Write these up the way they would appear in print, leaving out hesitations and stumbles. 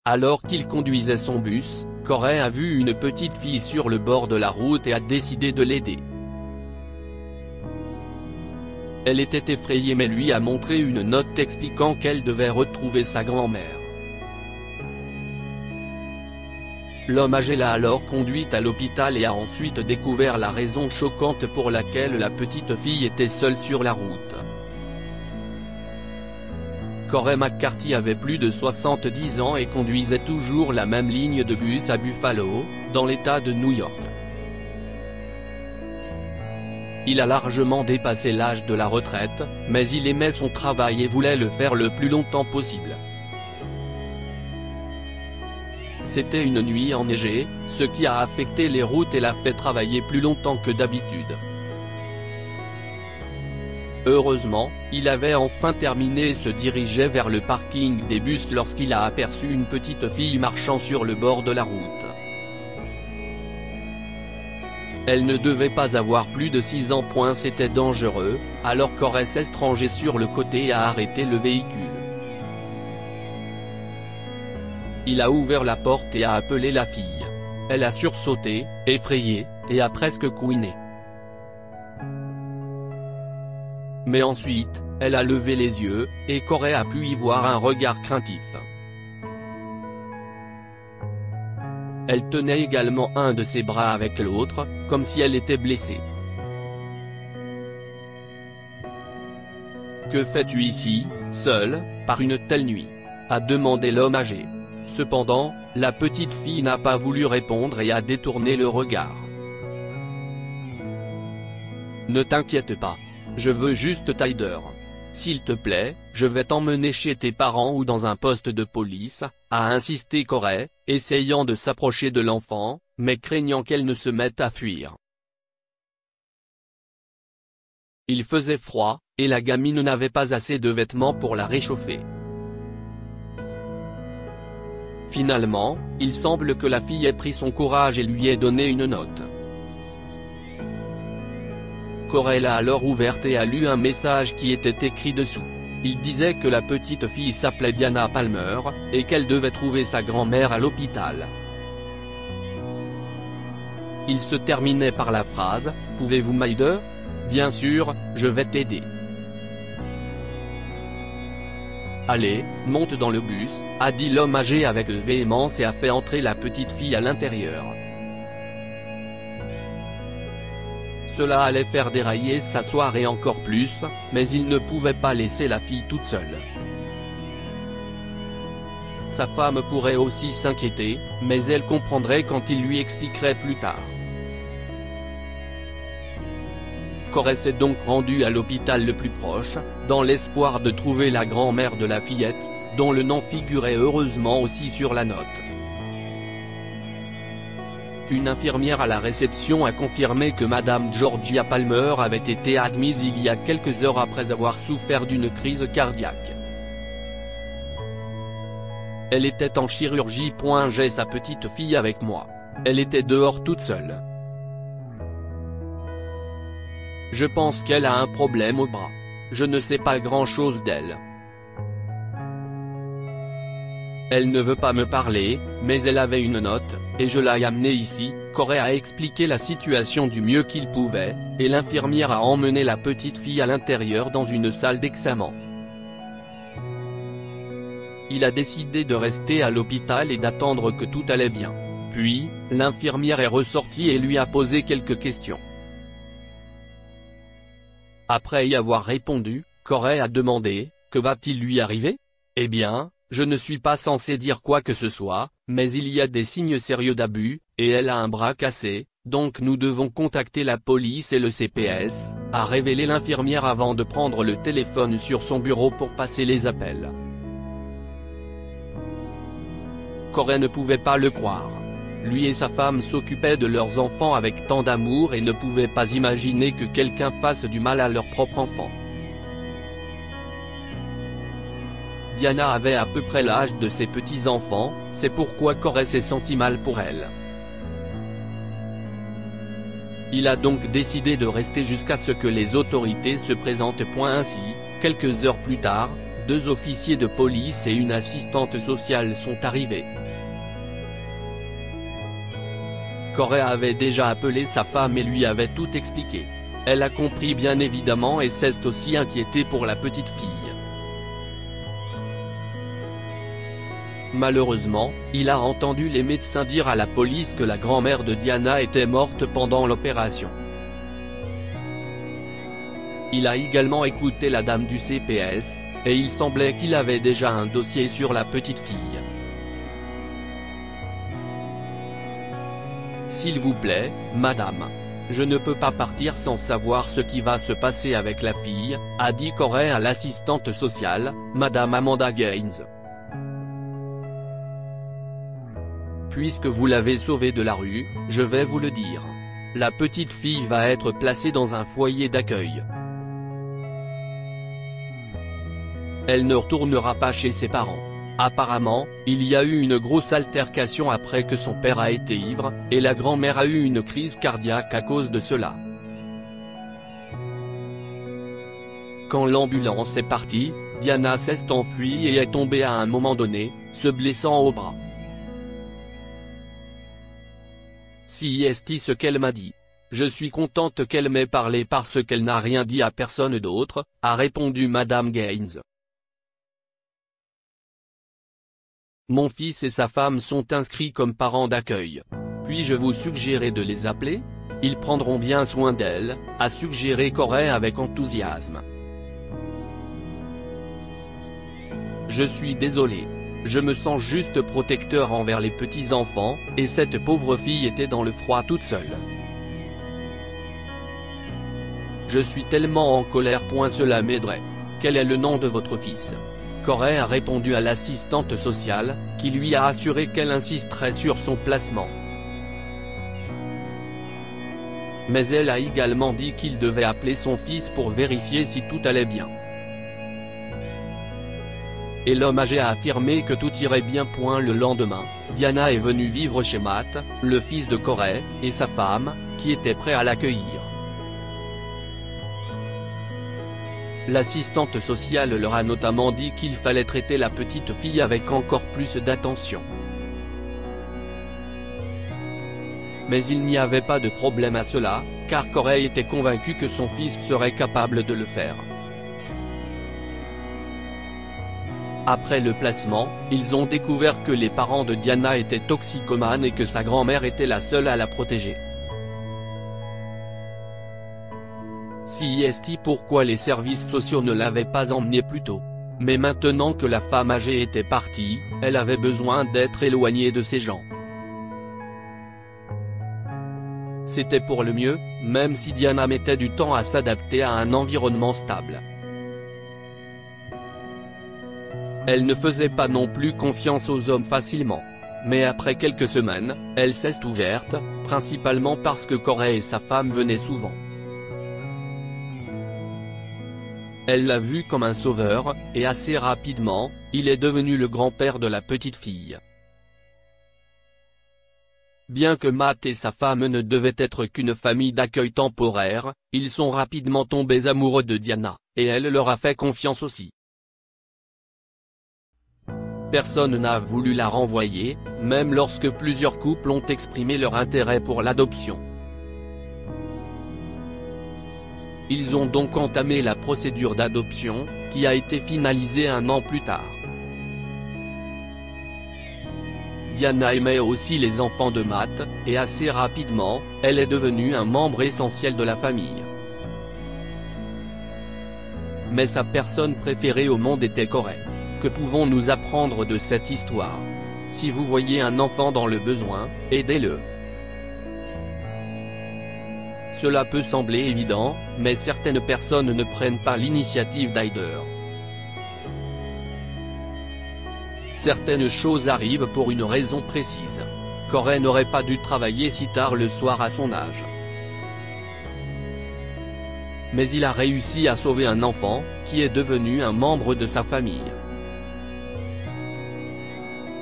Alors qu'il conduisait son bus, Corey a vu une petite fille sur le bord de la route et a décidé de l'aider. Elle était effrayée mais lui a montré une note expliquant qu'elle devait retrouver sa grand-mère. L'homme âgé l'a alors conduite à l'hôpital et a ensuite découvert la raison choquante pour laquelle la petite fille était seule sur la route. Corey McCarthy avait plus de 70 ans et conduisait toujours la même ligne de bus à Buffalo, dans l'État de New York. Il a largement dépassé l'âge de la retraite, mais il aimait son travail et voulait le faire le plus longtemps possible. C'était une nuit enneigée, ce qui a affecté les routes et l'a fait travailler plus longtemps que d'habitude. Heureusement, il avait enfin terminé et se dirigeait vers le parking des bus lorsqu'il a aperçu une petite fille marchant sur le bord de la route. Elle ne devait pas avoir plus de 6 ans. C'était dangereux, alors Corey s'est rangé sur le côté et a arrêté le véhicule. Il a ouvert la porte et a appelé la fille. Elle a sursauté, effrayée, et a presque couiné. Mais ensuite, elle a levé les yeux, et Corey a pu y voir un regard craintif. Elle tenait également un de ses bras avec l'autre, comme si elle était blessée. « Que fais-tu ici, seule, par une telle nuit ?» a demandé l'homme âgé. Cependant, la petite fille n'a pas voulu répondre et a détourné le regard. « Ne t'inquiète pas. Je veux juste Tyler. S'il te plaît, je vais t'emmener chez tes parents ou dans un poste de police », a insisté Corey, essayant de s'approcher de l'enfant, mais craignant qu'elle ne se mette à fuir. Il faisait froid, et la gamine n'avait pas assez de vêtements pour la réchauffer. Finalement, il semble que la fille ait pris son courage et lui ait donné une note. Corey l'a alors ouverte et a lu un message qui était écrit dessous. Il disait que la petite fille s'appelait Diana Palmer, et qu'elle devait trouver sa grand-mère à l'hôpital. Il se terminait par la phrase « Pouvez-vous m'aider ? Bien sûr, je vais t'aider. » « Allez, monte dans le bus », a dit l'homme âgé avec véhémence et a fait entrer la petite fille à l'intérieur. Cela allait faire dérailler sa soirée encore plus, mais il ne pouvait pas laisser la fille toute seule. Sa femme pourrait aussi s'inquiéter, mais elle comprendrait quand il lui expliquerait plus tard. Corey s'est donc rendu à l'hôpital le plus proche, dans l'espoir de trouver la grand-mère de la fillette, dont le nom figurait heureusement aussi sur la note. Une infirmière à la réception a confirmé que Madame Georgia Palmer avait été admise il y a quelques heures après avoir souffert d'une crise cardiaque. Elle était en chirurgie. J'ai sa petite fille avec moi. Elle était dehors toute seule. Je pense qu'elle a un problème au bras. Je ne sais pas grand-chose d'elle. Elle ne veut pas me parler, mais elle avait une note, et je l'ai amenée ici. Corey a expliqué la situation du mieux qu'il pouvait, et l'infirmière a emmené la petite fille à l'intérieur dans une salle d'examen. Il a décidé de rester à l'hôpital et d'attendre que tout allait bien. Puis, l'infirmière est ressortie et lui a posé quelques questions. Après y avoir répondu, Corey a demandé « Que va-t-il lui arriver ? » Eh bien, je ne suis pas censé dire quoi que ce soit, mais il y a des signes sérieux d'abus, et elle a un bras cassé, donc nous devons contacter la police et le CPS, a révélé l'infirmière avant de prendre le téléphone sur son bureau pour passer les appels. Corey ne pouvait pas le croire. Lui et sa femme s'occupaient de leurs enfants avec tant d'amour et ne pouvaient pas imaginer que quelqu'un fasse du mal à leur propre enfant. Diana avait à peu près l'âge de ses petits-enfants, c'est pourquoi Corey s'est senti mal pour elle. Il a donc décidé de rester jusqu'à ce que les autorités se présentent. Ainsi, quelques heures plus tard, 2 officiers de police et une assistante sociale sont arrivés. Corey avait déjà appelé sa femme et lui avait tout expliqué. Elle a compris bien évidemment et s'est aussi inquiétée pour la petite fille. Malheureusement, il a entendu les médecins dire à la police que la grand-mère de Diana était morte pendant l'opération. Il a également écouté la dame du CPS, et il semblait qu'il avait déjà un dossier sur la petite fille. S'il vous plaît, madame. Je ne peux pas partir sans savoir ce qui va se passer avec la fille, a dit Corey à l'assistante sociale, madame Amanda Gaines. Puisque vous l'avez sauvée de la rue, je vais vous le dire. La petite fille va être placée dans un foyer d'accueil. Elle ne retournera pas chez ses parents. Apparemment, il y a eu une grosse altercation après que son père a été ivre, et la grand-mère a eu une crise cardiaque à cause de cela. Quand l'ambulance est partie, Diana s'est enfuie et est tombée à un moment donné, se blessant au bras. C'est ce qu'elle m'a dit. Je suis contente qu'elle m'ait parlé parce qu'elle n'a rien dit à personne d'autre, a répondu madame Gaines. Mon fils et sa femme sont inscrits comme parents d'accueil. Puis-je vous suggérer de les appeler? Ils prendront bien soin d'elle, a suggéré Corey avec enthousiasme. Je suis désolé. Je me sens juste protecteur envers les petits-enfants, et cette pauvre fille était dans le froid toute seule. Je suis tellement en colère. Cela m'aiderait. Quel est le nom de votre fils? Corey a répondu à l'assistante sociale, qui lui a assuré qu'elle insisterait sur son placement. Mais elle a également dit qu'il devait appeler son fils pour vérifier si tout allait bien. Et l'homme âgé a affirmé que tout irait bien. Le lendemain, Diana est venue vivre chez Matt, le fils de Corey, et sa femme, qui était prêt à l'accueillir. L'assistante sociale leur a notamment dit qu'il fallait traiter la petite fille avec encore plus d'attention. Mais il n'y avait pas de problème à cela, car Corey était convaincu que son fils serait capable de le faire. Après le placement, ils ont découvert que les parents de Diana étaient toxicomanes et que sa grand-mère était la seule à la protéger. Pourquoi les services sociaux ne l'avaient pas emmenée plus tôt? Mais maintenant que la femme âgée était partie, elle avait besoin d'être éloignée de ces gens. C'était pour le mieux, même si Diana mettait du temps à s'adapter à un environnement stable. Elle ne faisait pas non plus confiance aux hommes facilement. Mais après quelques semaines, elle s'est ouverte, principalement parce que Corey et sa femme venaient souvent. Elle l'a vu comme un sauveur, et assez rapidement, il est devenu le grand-père de la petite fille. Bien que Matt et sa femme ne devaient être qu'une famille d'accueil temporaire, ils sont rapidement tombés amoureux de Diana, et elle leur a fait confiance aussi. Personne n'a voulu la renvoyer, même lorsque plusieurs couples ont exprimé leur intérêt pour l'adoption. Ils ont donc entamé la procédure d'adoption, qui a été finalisée 1 an plus tard. Diana aimait aussi les enfants de Matt, et assez rapidement, elle est devenue un membre essentiel de la famille. Mais sa personne préférée au monde était Corey. Que pouvons-nous apprendre de cette histoire? Si vous voyez un enfant dans le besoin, aidez-le. Cela peut sembler évident, mais certaines personnes ne prennent pas l'initiative d'aider. Certaines choses arrivent pour une raison précise. Corey n'aurait pas dû travailler si tard le soir à son âge. Mais il a réussi à sauver un enfant, qui est devenu un membre de sa famille.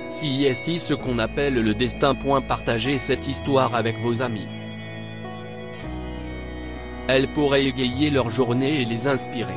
C'est ce qu'on appelle le destin. Partagez cette histoire avec vos amis. Elle pourrait égayer leur journée et les inspirer.